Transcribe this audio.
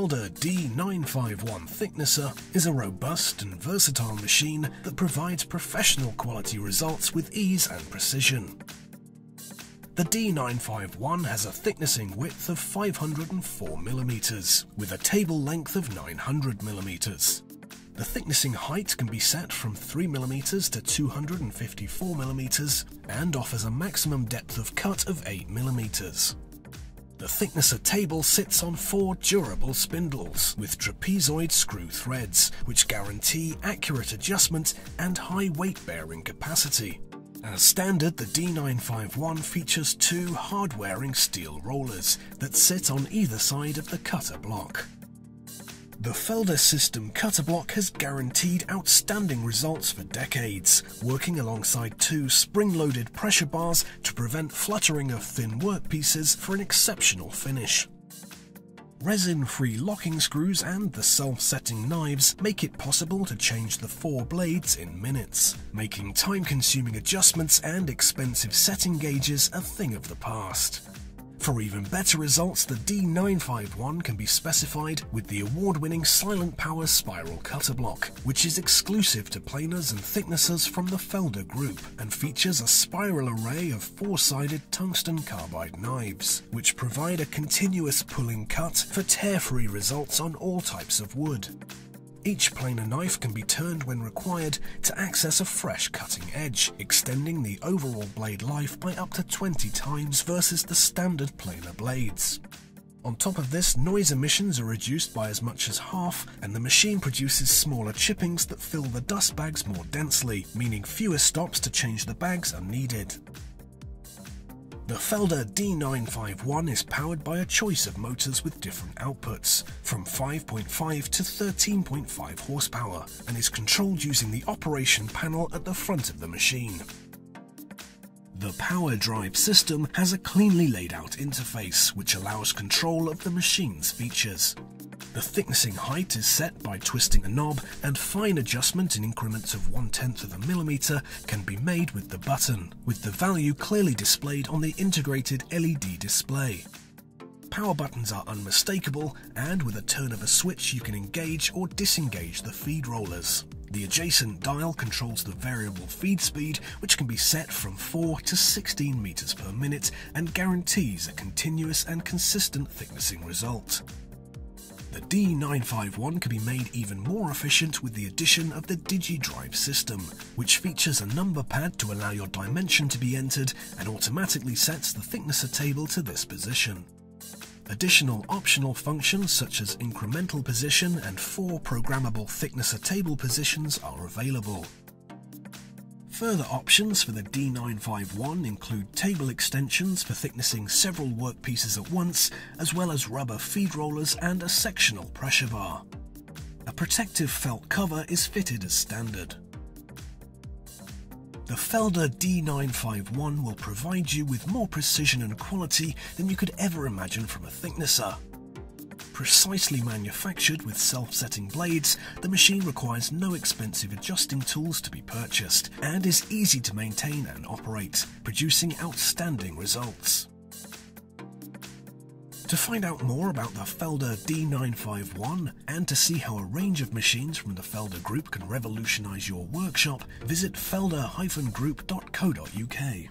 FELDER D951 thicknesser is a robust and versatile machine that provides professional quality results with ease and precision. The D951 has a thicknessing width of 504 mm, with a table length of 900 mm. The thicknessing height can be set from 3 mm to 254 mm and offers a maximum depth of cut of 8 mm. The thicknesser table sits on 4 durable spindles with trapezoid screw threads, which guarantee accurate adjustment and high weight-bearing capacity. As standard, the D951 features 2 hard-wearing steel rollers that sit on either side of the cutter block. The FELDER system cutter block has guaranteed outstanding results for decades, working alongside 2 spring-loaded pressure bars to prevent fluttering of thin workpieces for an exceptional finish. Resin-free locking screws and the self-setting knives make it possible to change the 4 blades in minutes, making time-consuming adjustments and expensive setting gauges a thing of the past. For even better results, the D951 can be specified with the award-winning Silent Power Spiral Cutter Block, which is exclusive to planers and thicknessers from the FELDER group and features a spiral array of 4-sided tungsten carbide knives, which provide a continuous pulling cut for tear-free results on all types of wood. Each planer knife can be turned when required to access a fresh cutting edge, extending the overall blade life by up to 20 times versus the standard planer blades. On top of this, noise emissions are reduced by as much as half, and the machine produces smaller chippings that fill the dust bags more densely, meaning fewer stops to change the bags are needed. The FELDER D951 is powered by a choice of motors with different outputs, from 5.5 to 13.5 horsepower, and is controlled using the operation panel at the front of the machine. The power drive system has a cleanly laid out interface, which allows control of the machine's features. The thicknessing height is set by twisting a knob, and fine adjustment in increments of 1/10 of a millimeter can be made with the button, with the value clearly displayed on the integrated LED display. Power buttons are unmistakable, and with a turn of a switch you can engage or disengage the feed rollers. The adjacent dial controls the variable feed speed, which can be set from 4 to 16 meters per minute and guarantees a continuous and consistent thicknessing result. The D951 can be made even more efficient with the addition of the DigiDrive system, which features a number pad to allow your dimension to be entered and automatically sets the thicknesser table to this position. Additional optional functions such as incremental position and 4 programmable thicknesser table positions are available. Further options for the D951 include table extensions for thicknessing several workpieces at once, as well as rubber feed rollers and a sectional pressure bar. A protective felt cover is fitted as standard. The FELDER D951 will provide you with more precision and quality than you could ever imagine from a thicknesser. Precisely manufactured with self-setting blades, the machine requires no expensive adjusting tools to be purchased and is easy to maintain and operate, producing outstanding results. To find out more about the FELDER D951 and to see how a range of machines from the FELDER Group can revolutionize your workshop, visit felder-group.co.uk.